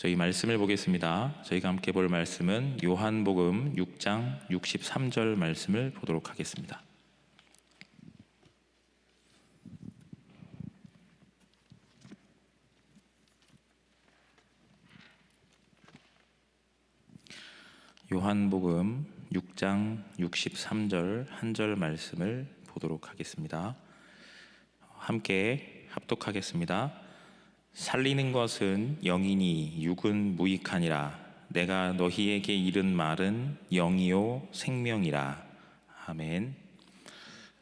저희 말씀을 보겠습니다. 저희가 함께 볼 말씀은 요한복음 6장 63절 말씀을 보도록 하겠습니다. 요한복음 6장 63절 한 절 말씀을 보도록 하겠습니다. 함께 합독하겠습니다. 살리는 것은 영이니 육은 무익하니라. 내가 너희에게 이른 말은 영이요 생명이라. 아멘.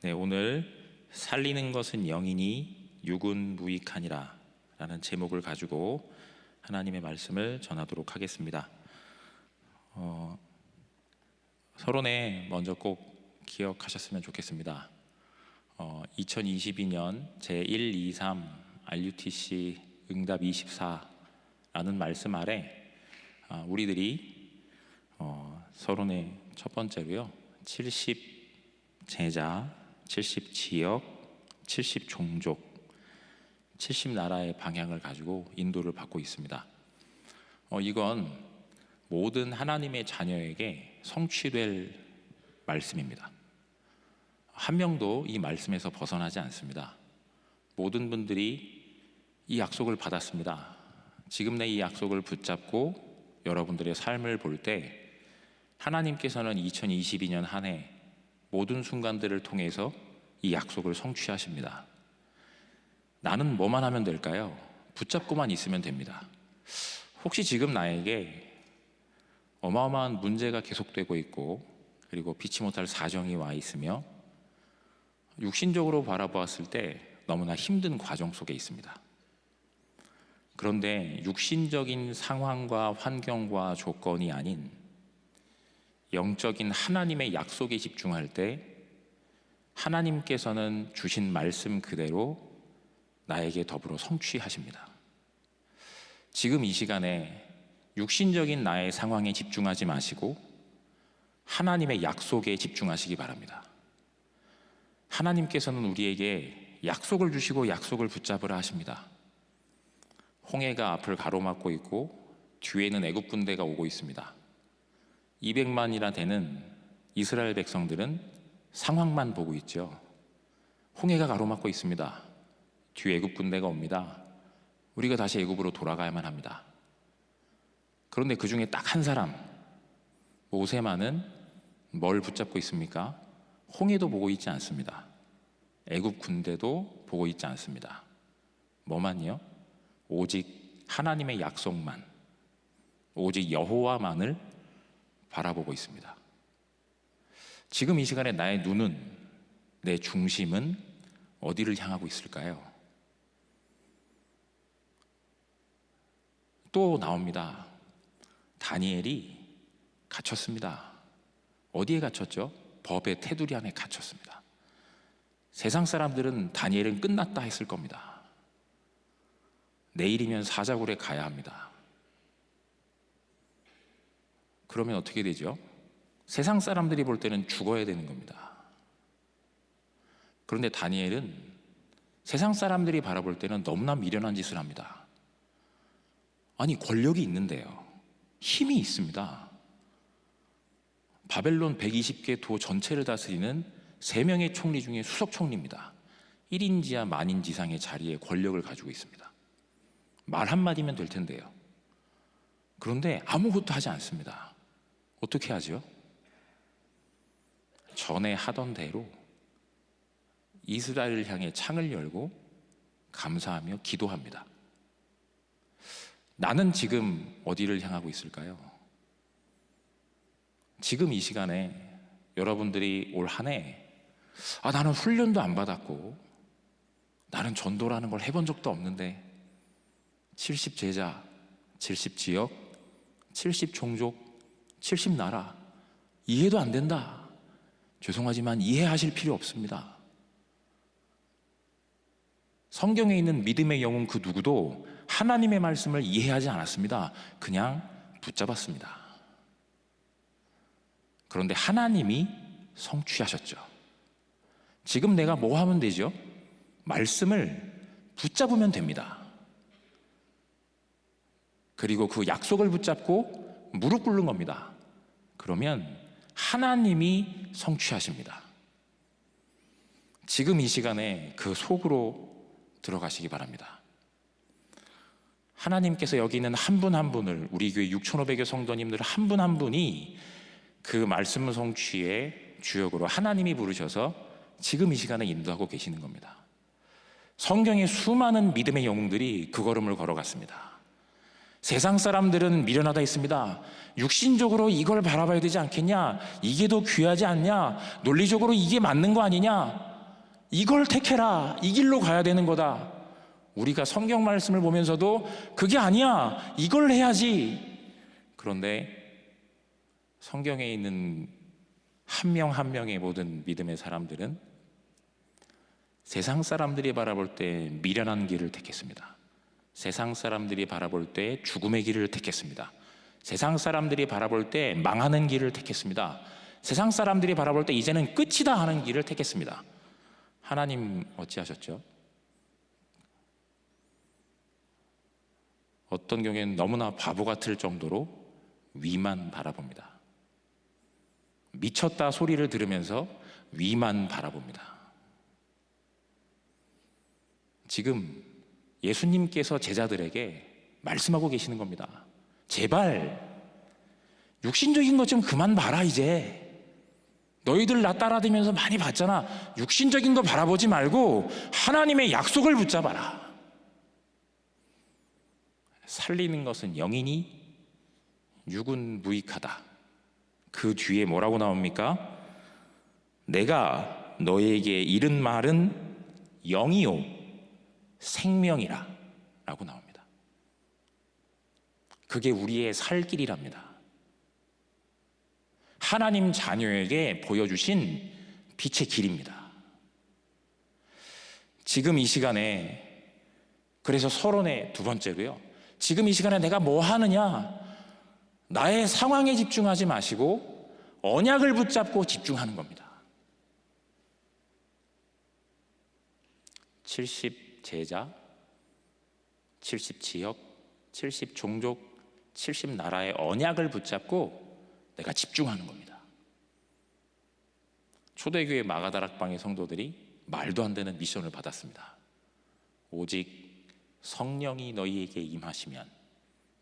네, 오늘 살리는 것은 영이니 육은 무익하니라 라는 제목을 가지고 하나님의 말씀을 전하도록 하겠습니다. 서론에 먼저 꼭 기억하셨으면 좋겠습니다. 2022년 제1, 2, 3 RUTC 응답 24라는 말씀 아래 우리들이 서론의 첫 번째로요, 70 제자, 70 지역, 70 종족, 70 나라의 방향을 가지고 인도를 받고 있습니다. 이건 모든 하나님의 자녀에게 성취될 말씀입니다. 한 명도 이 말씀에서 벗어나지 않습니다. 모든 분들이 이 약속을 받았습니다. 지금 내 이 약속을 붙잡고 여러분들의 삶을 볼 때 하나님께서는 2022년 한 해 모든 순간들을 통해서 이 약속을 성취하십니다. 나는 뭐만 하면 될까요? 붙잡고만 있으면 됩니다. 혹시 지금 나에게 어마어마한 문제가 계속되고 있고, 그리고 피치 못할 사정이 와 있으며 육신적으로 바라보았을 때 너무나 힘든 과정 속에 있습니다. 그런데 육신적인 상황과 환경과 조건이 아닌 영적인 하나님의 약속에 집중할 때 하나님께서는 주신 말씀 그대로 나에게 더불어 성취하십니다. 지금 이 시간에 육신적인 나의 상황에 집중하지 마시고 하나님의 약속에 집중하시기 바랍니다. 하나님께서는 우리에게 약속을 주시고 약속을 붙잡으라 하십니다. 홍해가 앞을 가로막고 있고 뒤에는 애굽 군대가 오고 있습니다. 200만이나 되는 이스라엘 백성들은 상황만 보고 있죠. 홍해가 가로막고 있습니다. 뒤에 애굽 군대가 옵니다. 우리가 다시 애굽으로 돌아가야만 합니다. 그런데 그 중에 딱 한 사람, 모세만은 뭘 붙잡고 있습니까? 홍해도 보고 있지 않습니다. 애굽 군대도 보고 있지 않습니다. 뭐만요? 오직 하나님의 약속만, 오직 여호와만을 바라보고 있습니다. 지금 이 시간에 나의 눈은, 내 중심은 어디를 향하고 있을까요? 또 나옵니다. 다니엘이 갇혔습니다. 어디에 갇혔죠? 법의 테두리 안에 갇혔습니다. 세상 사람들은 다니엘은 끝났다 했을 겁니다. 내일이면 사자굴에 가야 합니다. 그러면 어떻게 되죠? 세상 사람들이 볼 때는 죽어야 되는 겁니다. 그런데 다니엘은 세상 사람들이 바라볼 때는 너무나 미련한 짓을 합니다. 아니, 권력이 있는데요, 힘이 있습니다. 바벨론 120개 도 전체를 다스리는 3명의 총리 중에 수석 총리입니다. 1인지하 만인지상의 자리에 권력을 가지고 있습니다. 말 한마디면 될 텐데요. 그런데 아무것도 하지 않습니다. 어떻게 하죠? 전에 하던 대로 이스라엘을 향해 창을 열고 감사하며 기도합니다. 나는 지금 어디를 향하고 있을까요? 지금 이 시간에 여러분들이 올 한 해, 나는 훈련도 안 받았고 나는 전도라는 걸 해본 적도 없는데 70 제자, 70 지역, 70 종족, 70 나라, 이해도 안 된다. 죄송하지만 이해하실 필요 없습니다. 성경에 있는 믿음의 영웅 그 누구도 하나님의 말씀을 이해하지 않았습니다. 그냥 붙잡았습니다. 그런데 하나님이 성취하셨죠. 지금 내가 뭐 하면 되죠? 말씀을 붙잡으면 됩니다. 그리고 그 약속을 붙잡고 무릎 꿇는 겁니다. 그러면 하나님이 성취하십니다. 지금 이 시간에 그 속으로 들어가시기 바랍니다. 하나님께서 여기 있는 한 분 한 분을, 우리 교회 6,500여 성도님들 한 분 한 분이 그 말씀 성취의 주역으로 하나님이 부르셔서 지금 이 시간에 인도하고 계시는 겁니다. 성경의 수많은 믿음의 영웅들이 그 걸음을 걸어갔습니다. 세상 사람들은 미련하다 했습니다. 육신적으로 이걸 바라봐야 되지 않겠냐? 이게 더 귀하지 않냐? 논리적으로 이게 맞는 거 아니냐? 이걸 택해라. 이 길로 가야 되는 거다. 우리가 성경 말씀을 보면서도 그게 아니야. 이걸 해야지. 그런데 성경에 있는 한 명 한 명의 모든 믿음의 사람들은 세상 사람들이 바라볼 때 미련한 길을 택했습니다. 세상 사람들이 바라볼 때 죽음의 길을 택했습니다. 세상 사람들이 바라볼 때 망하는 길을 택했습니다. 세상 사람들이 바라볼 때 이제는 끝이다 하는 길을 택했습니다. 하나님 어찌하셨죠? 어떤 경우에는 너무나 바보 같을 정도로 위만 바라봅니다. 미쳤다 소리를 들으면서 위만 바라봅니다. 지금 예수님께서 제자들에게 말씀하고 계시는 겁니다. 제발 육신적인 것 좀 그만 봐라. 이제 너희들 나 따라다니면서 많이 봤잖아. 육신적인 거 바라보지 말고 하나님의 약속을 붙잡아라. 살리는 것은 영이니 육은 무익하다. 그 뒤에 뭐라고 나옵니까? 내가 너희에게 이른 말은 영이요 생명이라 라고 나옵니다. 그게 우리의 살 길이랍니다. 하나님 자녀에게 보여주신 빛의 길입니다. 지금 이 시간에, 그래서 서론의 두 번째로요, 지금 이 시간에 내가 뭐 하느냐, 나의 상황에 집중하지 마시고 언약을 붙잡고 집중하는 겁니다. 70 제자, 70 지역, 70 종족, 70 나라의 언약을 붙잡고 내가 집중하는 겁니다. 초대교회 마가다락방의 성도들이 말도 안 되는 미션을 받았습니다. 오직 성령이 너희에게 임하시면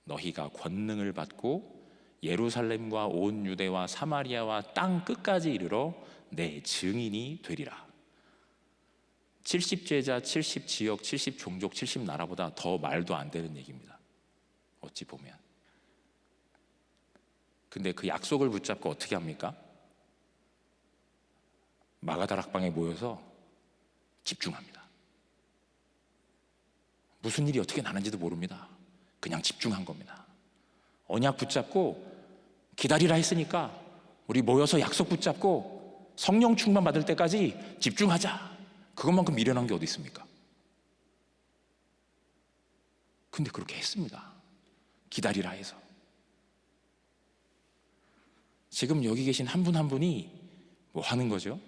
너희가 권능을 받고 예루살렘과 온 유대와 사마리아와 땅 끝까지 이르러 내 증인이 되리라. 70 제자, 70 지역, 70 종족, 70 나라보다 더 말도 안 되는 얘기입니다. 어찌 보면. 근데 그 약속을 붙잡고 어떻게 합니까? 마가다락방에 모여서 집중합니다. 무슨 일이 어떻게 나는지도 모릅니다. 그냥 집중한 겁니다. 언약 붙잡고 기다리라 했으니까 우리 모여서 약속 붙잡고 성령 충만 받을 때까지 집중하자. 그것만큼 미련한 게 어디 있습니까? 근데 그렇게 했습니다. 기다리라 해서. 지금 여기 계신 한 분 한 분이 뭐 하는 거죠?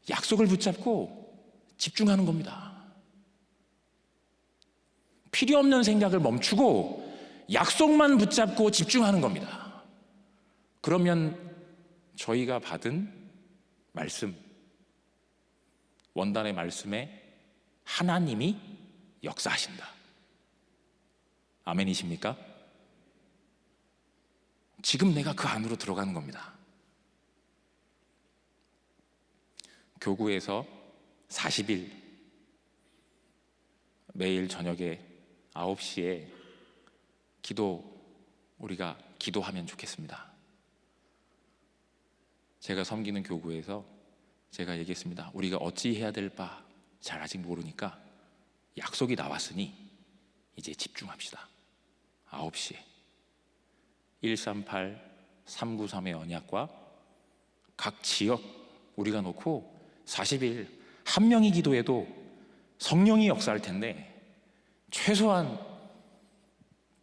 약속을 붙잡고 집중하는 겁니다. 필요 없는 생각을 멈추고 약속만 붙잡고 집중하는 겁니다. 그러면 저희가 받은 말씀, 원단의 말씀에 하나님이 역사하신다. 아멘이십니까? 지금 내가 그 안으로 들어가는 겁니다. 교구에서 40일 매일 저녁에 9시에 우리가 기도하면 좋겠습니다. 제가 섬기는 교구에서 제가 얘기했습니다. 우리가 어찌 해야 될 바 잘 아직 모르니까 약속이 나왔으니 이제 집중합시다. 9시에 138, 393의 언약과 각 지역 우리가 놓고 40일 한 명이 기도해도 성령이 역사할 텐데, 최소한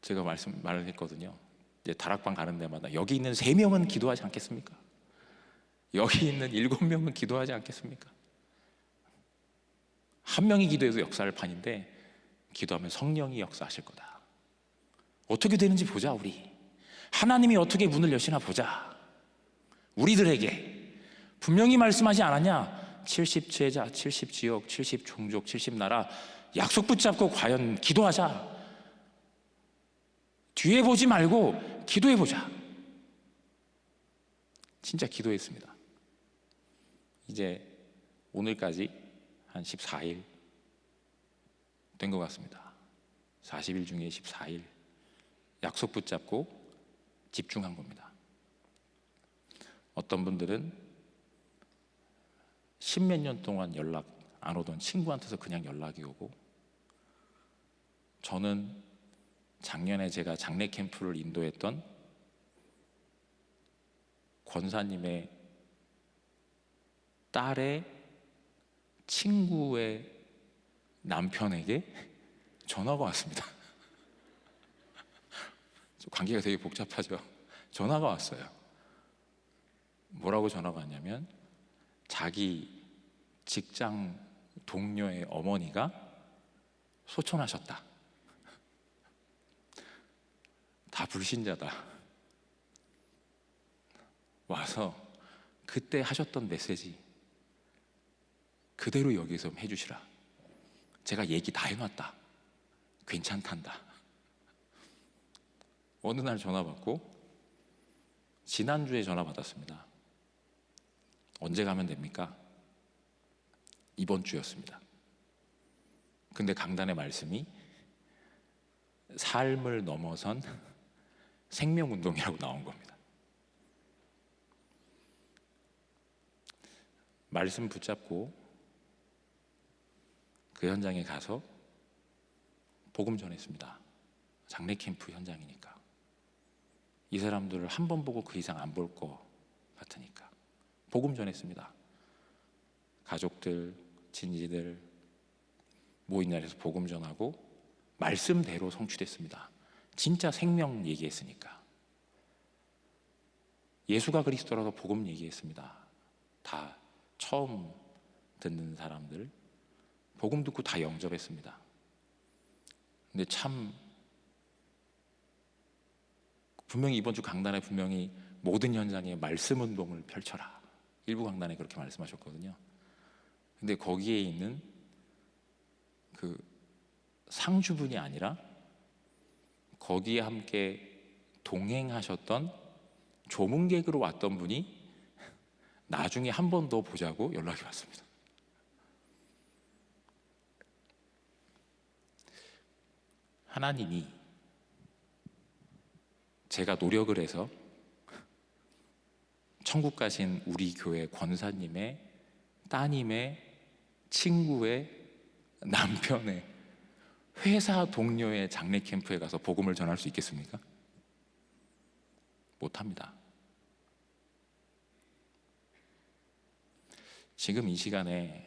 제가 말을 했거든요. 이제 다락방 가는 데마다 여기 있는 3명은 기도하지 않겠습니까? 여기 있는 7명은 기도하지 않겠습니까? 한 명이 기도해도 역사할 판인데 기도하면 성령이 역사하실 거다. 어떻게 되는지 보자. 우리 하나님이 어떻게 문을 여시나 보자. 우리들에게 분명히 말씀하지 않았냐? 70제자, 70지역, 70종족, 70나라 약속 붙잡고 과연 기도하자. 뒤에 보지 말고 기도해보자. 진짜 기도했습니다. 이제 오늘까지 한 14일 된 것 같습니다. 40일 중에 14일 약속 붙잡고 집중한 겁니다. 어떤 분들은 십몇 년 동안 연락 안 오던 친구한테서 그냥 연락이 오고, 저는 작년에 제가 장례 캠프를 인도했던 권사님의 딸의 친구의 남편에게 전화가 왔습니다. 관계가 되게 복잡하죠. 전화가 왔어요. 뭐라고 전화가 왔냐면 자기 직장 동료의 어머니가 소천하셨다. 다 불신자다. 와서 그때 하셨던 메시지 그대로 여기서 해주시라. 제가 얘기 다 해놨다. 괜찮단다. 어느 날 전화 받고, 지난주에 전화 받았습니다. 언제 가면 됩니까? 이번 주였습니다. 근데 강단의 말씀이 삶을 넘어선 생명운동이라고 나온 겁니다. 말씀 붙잡고 그 현장에 가서 복음 전했습니다. 장례 캠프 현장이니까. 이 사람들을 한 번 보고 그 이상 안 볼 것 같으니까 복음 전했습니다. 가족들, 친지들 모인 자리에서 복음 전하고 말씀대로 성취됐습니다. 진짜 생명 얘기했으니까. 예수가 그리스도라고 복음 얘기했습니다. 다 처음 듣는 사람들 복음 듣고 다 영접했습니다. 근데 참 분명히 이번 주 강단에 분명히 모든 현장에 말씀 운동을 펼쳐라. 일부 강단에 그렇게 말씀하셨거든요. 근데 거기에 있는 그 상주분이 아니라 거기에 함께 동행하셨던 조문객으로 왔던 분이 나중에 한 번 더 보자고 연락이 왔습니다. 하나님이 제가 노력을 해서 천국 가신 우리 교회 권사님의 따님의 친구의 남편의 회사 동료의 장례 캠프에 가서 복음을 전할 수 있겠습니까? 못합니다. 지금 이 시간에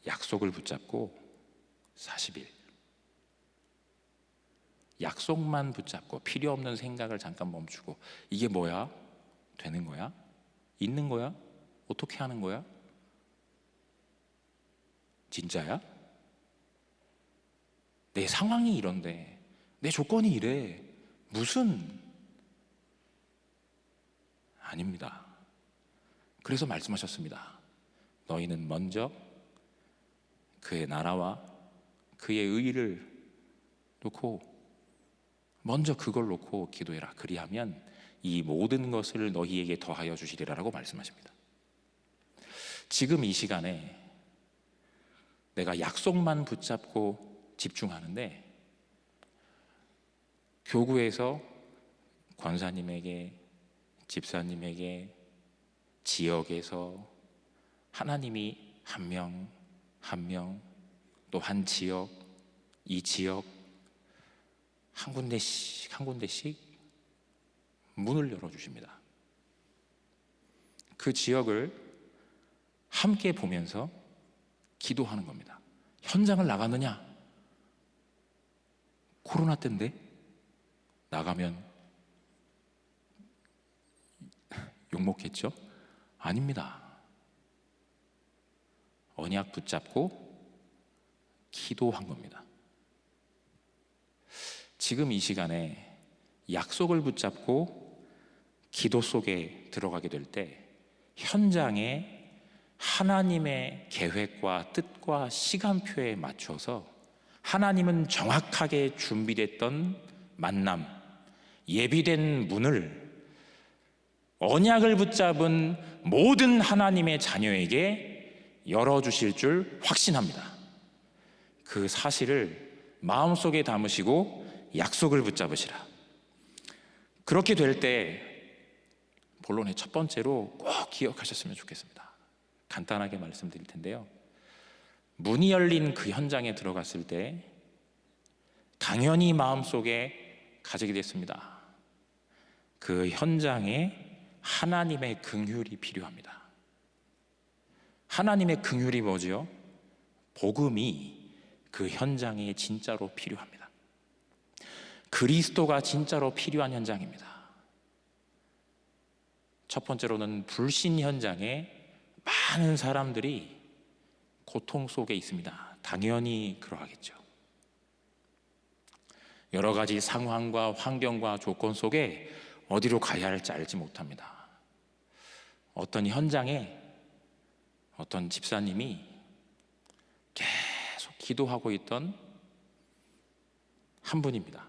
약속을 붙잡고 40일 약속만 붙잡고 필요 없는 생각을 잠깐 멈추고 이게 뭐야? 되는 거야? 있는 거야? 어떻게 하는 거야? 진짜야? 내 상황이 이런데 내 조건이 이래 무슨? 아닙니다. 그래서 말씀하셨습니다. 너희는 먼저 그의 나라와 그의 의를 놓고 먼저 그걸 놓고 기도해라. 그리하면 이 모든 것을 너희에게 더하여 주시리라라고 말씀하십니다. 지금 이 시간에 내가 약속만 붙잡고 집중하는데 교구에서 권사님에게, 집사님에게, 지역에서 하나님이 한 명, 한 명, 또 한 지역, 이 지역 한 군데씩 한 군데씩 문을 열어주십니다. 그 지역을 함께 보면서 기도하는 겁니다. 현장을 나가느냐? 코로나 때인데 나가면 욕먹겠죠? 아닙니다. 언약 붙잡고 기도한 겁니다. 지금 이 시간에 약속을 붙잡고 기도 속에 들어가게 될 때 현장에 하나님의 계획과 뜻과 시간표에 맞춰서 하나님은 정확하게 준비됐던 만남, 예비된 문을 언약을 붙잡은 모든 하나님의 자녀에게 열어주실 줄 확신합니다. 그 사실을 마음속에 담으시고 약속을 붙잡으시라. 그렇게 될 때 본론의 첫 번째로 꼭 기억하셨으면 좋겠습니다. 간단하게 말씀드릴 텐데요. 문이 열린 그 현장에 들어갔을 때 당연히 마음속에 가지게 됐습니다. 그 현장에 하나님의 긍휼이 필요합니다. 하나님의 긍휼이 뭐지요? 복음이 그 현장에 진짜로 필요합니다. 그리스도가 진짜로 필요한 현장입니다. 첫 번째로는 불신 현장에 많은 사람들이 고통 속에 있습니다. 당연히 그러하겠죠. 여러 가지 상황과 환경과 조건 속에 어디로 가야 할지 알지 못합니다. 어떤 현장에 어떤 집사님이 계속 기도하고 있던 한 분입니다.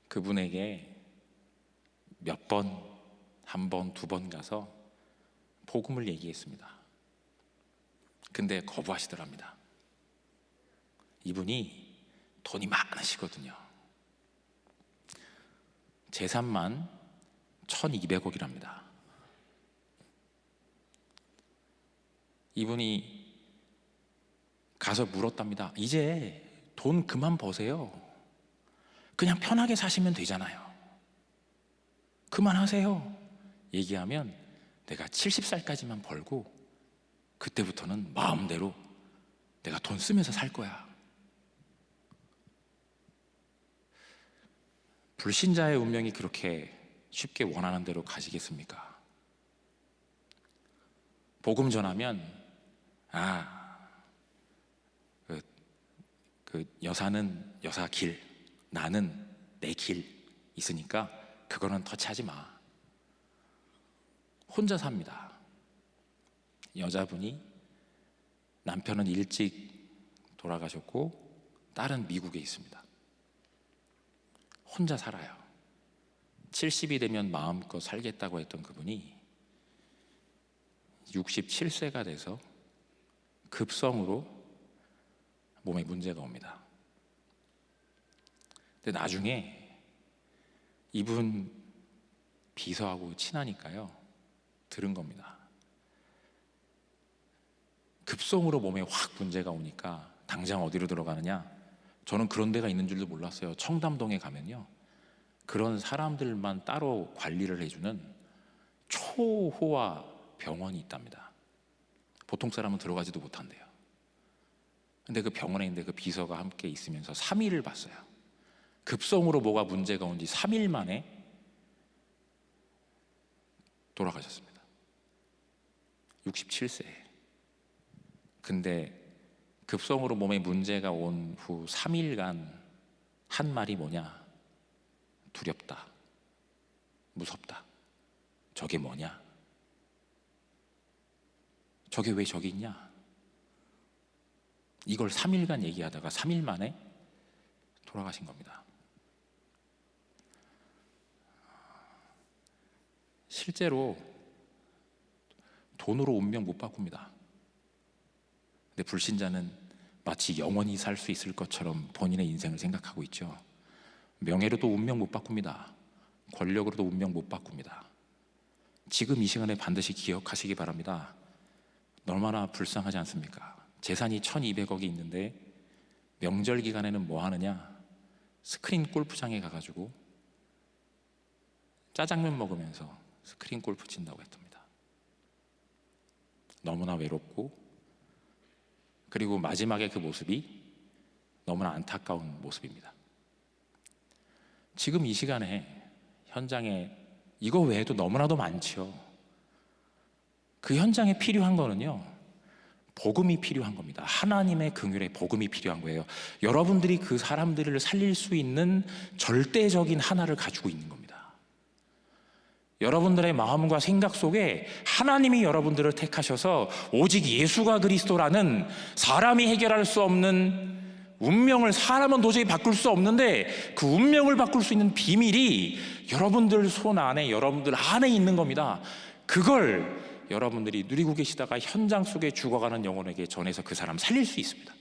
그분에게 몇 번, 한 번, 두 번 가서 복음을 얘기했습니다. 근데 거부하시더랍니다. 이분이 돈이 많으시거든요. 재산만 1200억이랍니다. 이분이 가서 물었답니다. 이제 돈 그만 버세요. 그냥 편하게 사시면 되잖아요. 그만하세요. 얘기하면 내가 70살까지만 벌고 그때부터는 마음대로 내가 돈 쓰면서 살 거야. 불신자의 운명이 그렇게 쉽게 원하는 대로 가지겠습니까? 복음 전하면 그 여사는 여사 길, 나는 내 길 있으니까 그거는 터치하지 마. 혼자 삽니다. 여자분이 남편은 일찍 돌아가셨고 딸은 미국에 있습니다. 혼자 살아요. 70이 되면 마음껏 살겠다고 했던 그분이 67세가 돼서 급성으로 몸에 문제가 옵니다. 근데 나중에 이분 비서하고 친하니까요, 들은 겁니다. 급성으로 몸에 확 문제가 오니까 당장 어디로 들어가느냐? 저는 그런 데가 있는 줄도 몰랐어요. 청담동에 가면요, 그런 사람들만 따로 관리를 해주는 초호화 병원이 있답니다. 보통 사람은 들어가지도 못한대요. 근데 그 병원에 있는데 그 비서가 함께 있으면서 3일을 봤어요. 급성으로 뭐가 문제가 온지 3일 만에 돌아가셨습니다. 67세. 근데 급성으로 몸에 문제가 온 후 3일간 한 말이 뭐냐? 두렵다, 무섭다. 저게 뭐냐? 저게 왜 저기 있냐? 이걸 3일간 얘기하다가 3일 만에 돌아가신 겁니다. 실제로 돈으로 운명 못 바꿉니다. 근데 불신자는 마치 영원히 살 수 있을 것처럼 본인의 인생을 생각하고 있죠. 명예로도 운명 못 바꿉니다. 권력으로도 운명 못 바꿉니다. 지금 이 시간에 반드시 기억하시기 바랍니다. 얼마나 불쌍하지 않습니까? 재산이 1200억이 있는데 명절 기간에는 뭐 하느냐? 스크린 골프장에 가가지고 짜장면 먹으면서 스크린 골프 친다고 했답니다. 너무나 외롭고, 그리고 마지막에 그 모습이 너무나 안타까운 모습입니다. 지금 이 시간에 현장에 이거 외에도 너무나도 많죠. 그 현장에 필요한 거는요, 복음이 필요한 겁니다. 하나님의 긍휼의 복음이 필요한 거예요. 여러분들이 그 사람들을 살릴 수 있는 절대적인 하나를 가지고 있는 겁니다. 여러분들의 마음과 생각 속에 하나님이 여러분들을 택하셔서 오직 예수가 그리스도라는 사람이 해결할 수 없는 운명을, 사람은 도저히 바꿀 수 없는데 그 운명을 바꿀 수 있는 비밀이 여러분들 손 안에, 여러분들 안에 있는 겁니다. 그걸 여러분들이 누리고 계시다가 현장 속에 죽어가는 영혼에게 전해서 그 사람 살릴 수 있습니다.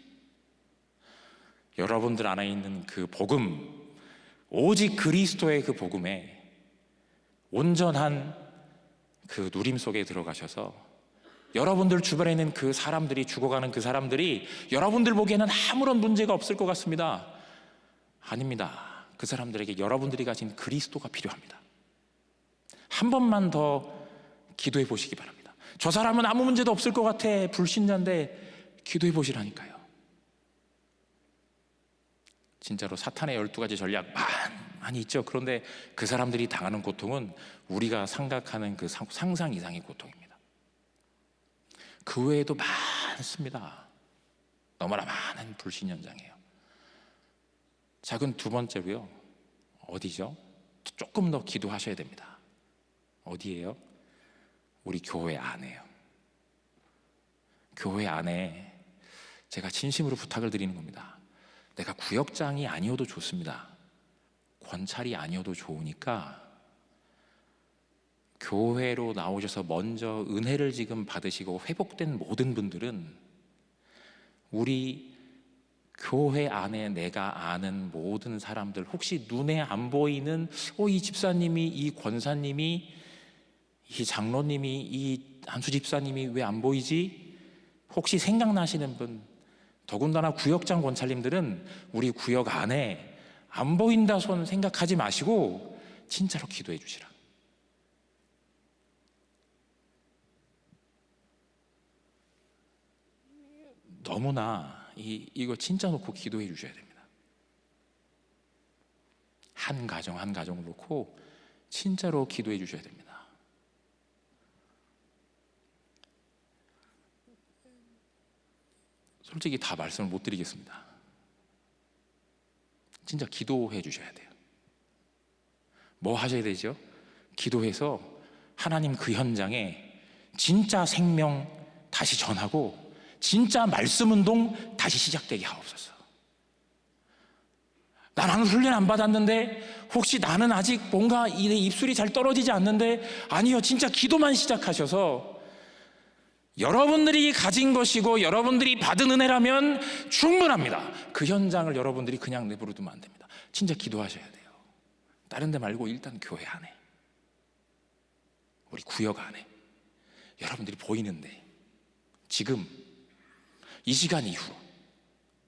여러분들 안에 있는 그 복음, 오직 그리스도의 그 복음에 온전한 그 누림 속에 들어가셔서 여러분들 주변에 있는 그 사람들이, 죽어가는 그 사람들이 여러분들 보기에는 아무런 문제가 없을 것 같습니다. 아닙니다. 그 사람들에게 여러분들이 가진 그리스도가 필요합니다. 한 번만 더 기도해 보시기 바랍니다. 저 사람은 아무 문제도 없을 것 같아, 불신자인데, 기도해 보시라니까요. 진짜로 사탄의 12가지 전략 많이 있죠. 그런데 그 사람들이 당하는 고통은 우리가 생각하는 그 상상 이상의 고통입니다. 그 외에도 많습니다. 너무나 많은 불신 현장이에요. 자, 그럼 두 번째로요, 어디죠? 조금 더 기도하셔야 됩니다. 어디예요? 우리 교회 안에요. 교회 안에 제가 진심으로 부탁을 드리는 겁니다. 내가 구역장이 아니어도 좋습니다. 권찰이 아니어도 좋으니까 교회로 나오셔서 먼저 은혜를 지금 받으시고 회복된 모든 분들은 우리 교회 안에 내가 아는 모든 사람들, 혹시 눈에 안 보이는 이 집사님이, 이 권사님이, 이 장로님이, 이 안수 집사님이 왜 안 보이지? 혹시 생각나시는 분, 더군다나 구역장 권찰님들은 우리 구역 안에 안 보인다 손 생각하지 마시고 진짜로 기도해 주시라. 너무나 이거 진짜 놓고 기도해 주셔야 됩니다. 한 가정 한 가정을 놓고 진짜로 기도해 주셔야 됩니다. 솔직히 다 말씀을 못 드리겠습니다. 진짜 기도해 주셔야 돼요. 뭐 하셔야 되죠? 기도해서 하나님 그 현장에 진짜 생명 다시 전하고 진짜 말씀 운동 다시 시작되게 하옵소서. 나는 훈련 안 받았는데, 혹시 나는 아직 뭔가 내 입술이 잘 떨어지지 않는데, 아니요, 진짜 기도만 시작하셔서 여러분들이 가진 것이고 여러분들이 받은 은혜라면 충분합니다. 그 현장을 여러분들이 그냥 내버려 두면 안 됩니다. 진짜 기도하셔야 돼요. 다른 데 말고 일단 교회 안에, 우리 구역 안에 여러분들이 보이는데 지금 이 시간 이후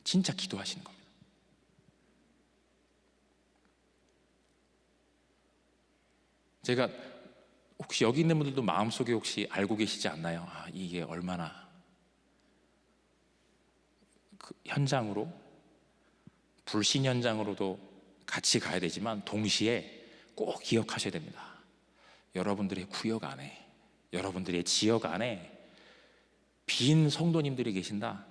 진짜 기도하시는 겁니다. 제가 혹시 여기 있는 분들도 마음속에 혹시 알고 계시지 않나요? 이게 얼마나 그 현장으로, 불신 현장으로도 같이 가야 되지만 동시에 꼭 기억하셔야 됩니다. 여러분들의 구역 안에, 여러분들의 지역 안에 빈 성도님들이 계신다.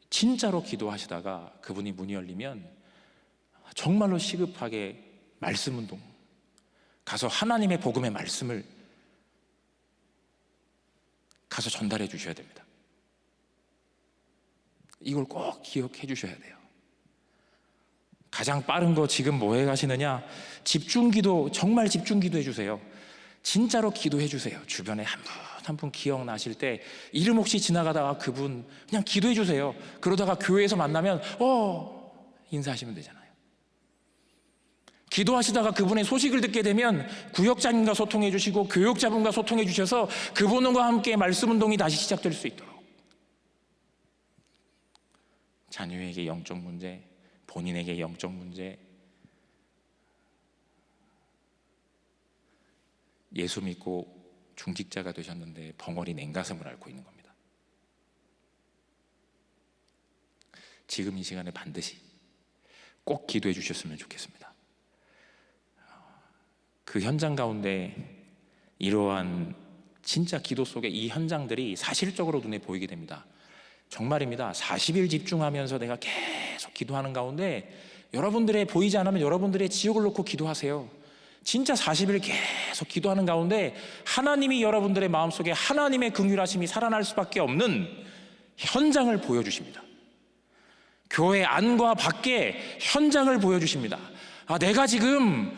진짜로 기도하시다가 그분이 문이 열리면 정말로 시급하게 말씀 운동 가서 하나님의 복음의 말씀을 가서 전달해 주셔야 됩니다. 이걸 꼭 기억해 주셔야 돼요. 가장 빠른 거 지금 뭐 해 가시느냐? 집중기도, 정말 집중기도 해주세요. 진짜로 기도해 주세요. 주변에 한 분 한 분 기억나실 때 이름 혹시 지나가다가 그분 그냥 기도해 주세요. 그러다가 교회에서 만나면 인사하시면 되잖아요. 기도하시다가 그분의 소식을 듣게 되면 구역장님과 소통해 주시고 교육자분과 소통해 주셔서 그분과 함께 말씀 운동이 다시 시작될 수 있도록, 자녀에게 영적 문제, 본인에게 영적 문제, 예수 믿고 중직자가 되셨는데 벙어리 냉가슴을 앓고 있는 겁니다. 지금 이 시간에 반드시 꼭 기도해 주셨으면 좋겠습니다. 그 현장 가운데 이러한 진짜 기도 속에 이 현장들이 사실적으로 눈에 보이게 됩니다. 정말입니다. 40일 집중하면서 내가 계속 기도하는 가운데 여러분들의 보이지 않으면 여러분들의 지옥을 놓고 기도하세요. 진짜 40일 계속 기도하는 가운데 하나님이 여러분들의 마음속에 하나님의 긍휼하심이 살아날 수밖에 없는 현장을 보여주십니다. 교회 안과 밖에 현장을 보여주십니다. 아, 내가 지금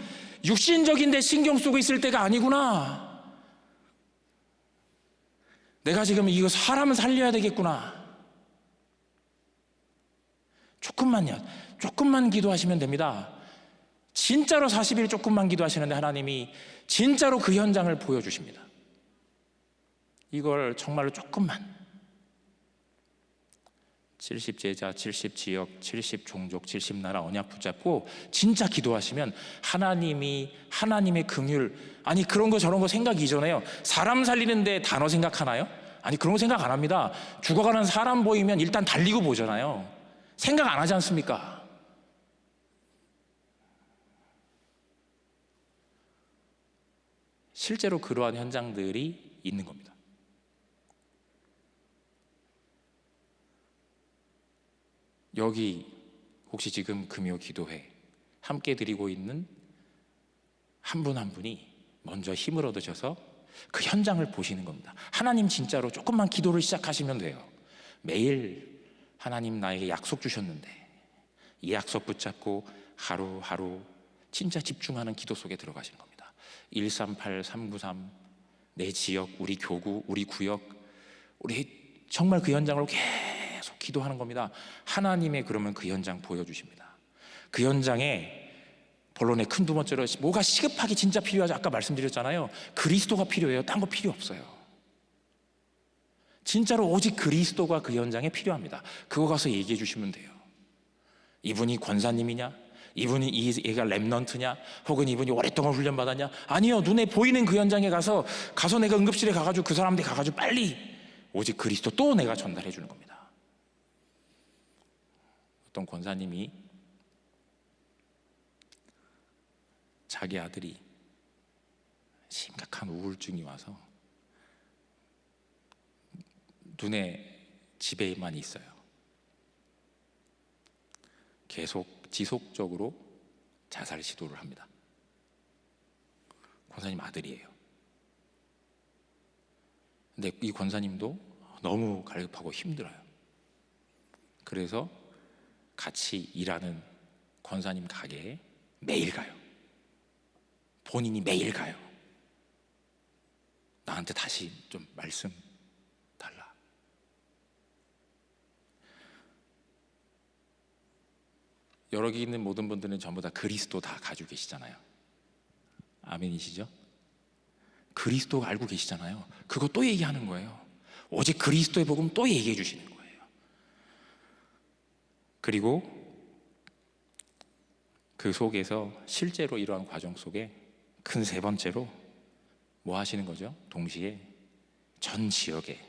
육신적인 데 신경 쓰고 있을 때가 아니구나. 내가 지금 이거 사람을 살려야 되겠구나. 조금만 기도하시면 됩니다. 진짜로 40일 조금만 기도하시는데 하나님이 진짜로 그 현장을 보여주십니다. 이걸 정말로 조금만 70제자, 70지역, 70종족, 70나라 언약 붙잡고 진짜 기도하시면 하나님의 긍휼, 아니 그런 거 저런 거 생각 이전에요. 사람 살리는데 단어 생각하나요? 아니 그런 거 생각 안 합니다. 죽어가는 사람 보이면 일단 달리고 보잖아요. 생각 안 하지 않습니까? 실제로 그러한 현장들이 있는 겁니다. 여기 혹시 지금 금요 기도회 함께 드리고 있는 한 분 한 분이 먼저 힘을 얻으셔서 그 현장을 보시는 겁니다. 하나님 진짜로 조금만 기도를 시작하시면 돼요. 매일 하나님 나에게 약속 주셨는데 이 약속 붙잡고 하루하루 진짜 집중하는 기도 속에 들어가시는 겁니다. 138, 393, 내 지역, 우리 교구, 우리 구역, 우리 정말 그 현장으로 계속 기도하는 겁니다. 하나님의 그러면 그 현장 보여주십니다. 그 현장에 본론의 큰 두 번째로 뭐가 시급하게 진짜 필요하죠? 아까 말씀드렸잖아요. 그리스도가 필요해요. 딴 거 필요 없어요. 진짜로 오직 그리스도가 그 현장에 필요합니다. 그거 가서 얘기해 주시면 돼요. 이분이 권사님이냐? 이분이 얘가 랩넌트냐? 혹은 이분이 오랫동안 훈련받았냐? 아니요. 눈에 보이는 그 현장에 가서 내가 응급실에 가가지고 그 사람한테 가가지고 빨리 오직 그리스도 또 내가 전달해 주는 겁니다. 어떤 권사님이 자기 아들이 심각한 우울증이 와서 눈에 집에만 있어요. 계속 지속적으로 자살 시도를 합니다. 권사님 아들이에요. 근데 이 권사님도 너무 갈급하고 힘들어요. 그래서 같이 일하는 권사님 가게에 매일 가요. 본인이 매일 가요. 나한테 다시 좀 말씀 달라. 여기 있는 모든 분들은 전부 다 그리스도 다 가지고 계시잖아요. 아멘이시죠? 그리스도 알고 계시잖아요. 그거 또 얘기하는 거예요. 오직 그리스도의 복음 또 얘기해 주시는 거예요. 그리고 그 속에서 실제로 이러한 과정 속에 큰 세 번째로 뭐 하시는 거죠? 동시에 전 지역에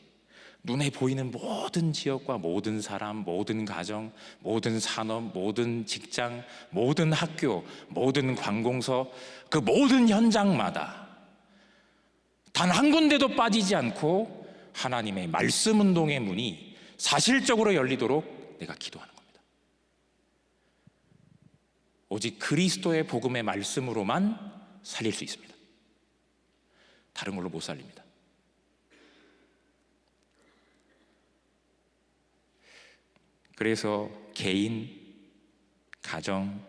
눈에 보이는 모든 지역과 모든 사람, 모든 가정, 모든 산업, 모든 직장, 모든 학교, 모든 관공서, 그 모든 현장마다 단 한 군데도 빠지지 않고 하나님의 말씀 운동의 문이 사실적으로 열리도록 내가 기도하는 겁니다. 오직 그리스도의 복음의 말씀으로만 살릴 수 있습니다. 다른 걸로 못 살립니다. 그래서 개인, 가정,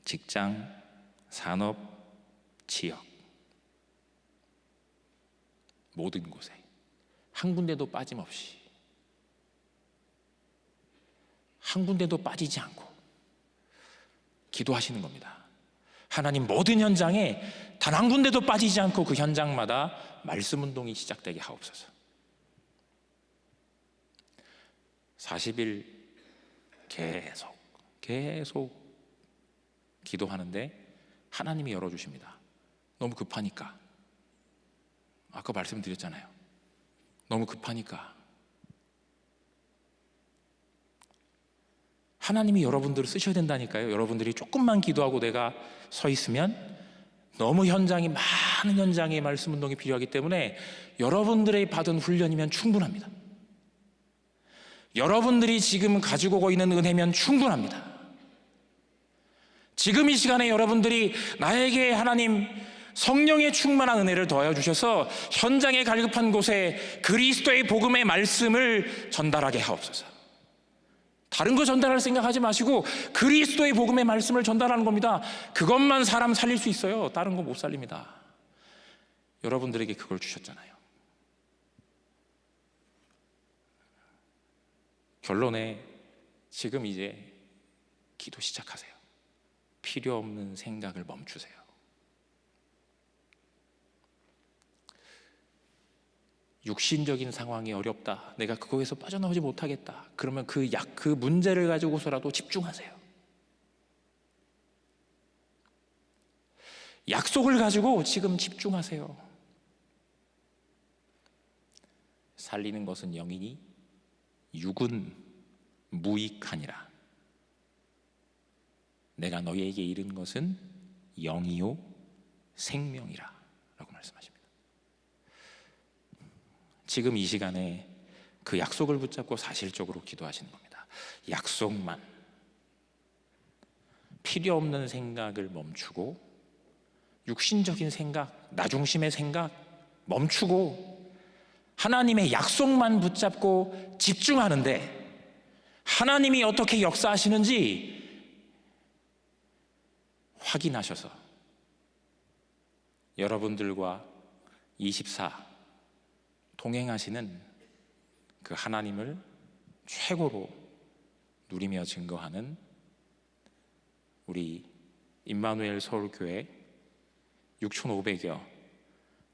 직장, 산업, 지역 모든 곳에 한 군데도 빠짐없이 한 군데도 빠지지 않고 기도하시는 겁니다. 하나님 모든 현장에 단 한 군데도 빠지지 않고 그 현장마다 말씀 운동이 시작되게 하옵소서. 40일 계속 기도하는데 하나님이 열어주십니다. 너무 급하니까. 아까 말씀드렸잖아요. 너무 급하니까. 하나님이 여러분들을 쓰셔야 된다니까요. 여러분들이 조금만 기도하고 내가 서 있으면 너무 많은 현장의 말씀 운동이 필요하기 때문에 여러분들이 받은 훈련이면 충분합니다. 여러분들이 지금 가지고 오고 있는 은혜면 충분합니다. 지금 이 시간에 여러분들이 나에게 하나님 성령의 충만한 은혜를 더하여 주셔서 현장에 갈급한 곳에 그리스도의 복음의 말씀을 전달하게 하옵소서. 다른 거 전달할 생각하지 마시고 그리스도의 복음의 말씀을 전달하는 겁니다. 그것만 사람 살릴 수 있어요. 다른 거 못 살립니다. 여러분들에게 그걸 주셨잖아요. 결론에 지금 이제 기도 시작하세요. 필요 없는 생각을 멈추세요. 육신적인 상황이 어렵다. 내가 그거에서 빠져나오지 못하겠다. 그러면 그 문제를 가지고서라도 집중하세요. 약속을 가지고 지금 집중하세요. 살리는 것은 영이니 육은 무익하니라. 내가 너희에게 이른 것은 영이요 생명이라 라고 말씀하십니다. 지금 이 시간에 그 약속을 붙잡고 사실적으로 기도하시는 겁니다. 약속만, 필요 없는 생각을 멈추고 육신적인 생각, 나 중심의 생각 멈추고 하나님의 약속만 붙잡고 집중하는데 하나님이 어떻게 역사하시는지 확인하셔서 여러분들과 24 동행하시는 그 하나님을 최고로 누리며 증거하는 우리 임마누엘 서울교회 6,500여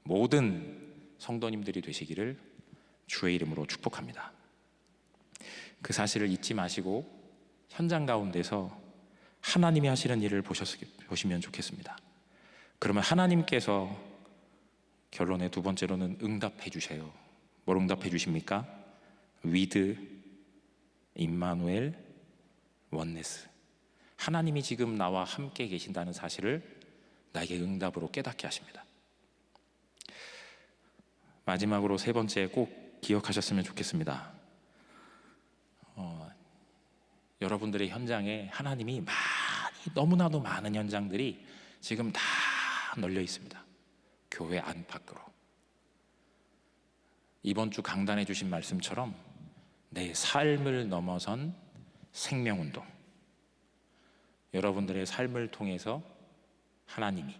모든 성도님들이 되시기를 주의 이름으로 축복합니다. 그 사실을 잊지 마시고 현장 가운데서 하나님이 하시는 일을 보시면 좋겠습니다. 그러면 하나님께서 결론의 두 번째로는 응답해 주세요. 뭘 응답해 주십니까? 위드, 임마누엘, 원네스. 하나님이 지금 나와 함께 계신다는 사실을 나에게 응답으로 깨닫게 하십니다. 마지막으로 세 번째 꼭 기억하셨으면 좋겠습니다. 여러분들의 현장에 하나님이 너무나도 많은 현장들이 지금 다 널려 있습니다. 교회 안팎으로. 이번 주 강단해 주신 말씀처럼 내 삶을 넘어선 생명운동, 여러분들의 삶을 통해서 하나님이,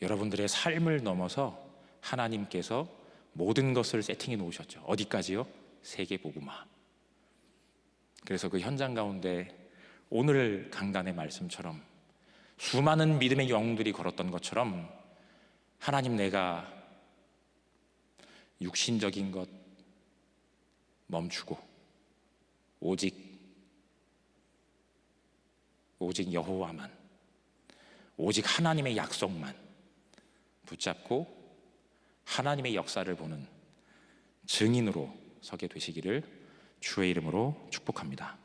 여러분들의 삶을 넘어서 하나님께서 모든 것을 세팅해 놓으셨죠. 어디까지요? 세계복음화. 그래서 그 현장 가운데 오늘 강단의 말씀처럼 수많은 믿음의 영웅들이 걸었던 것처럼 하나님, 내가 육신적인 것 멈추고 오직 여호와만, 오직 하나님의 약속만 붙잡고 하나님의 역사를 보는 증인으로 서게 되시기를 주의 이름으로 축복합니다.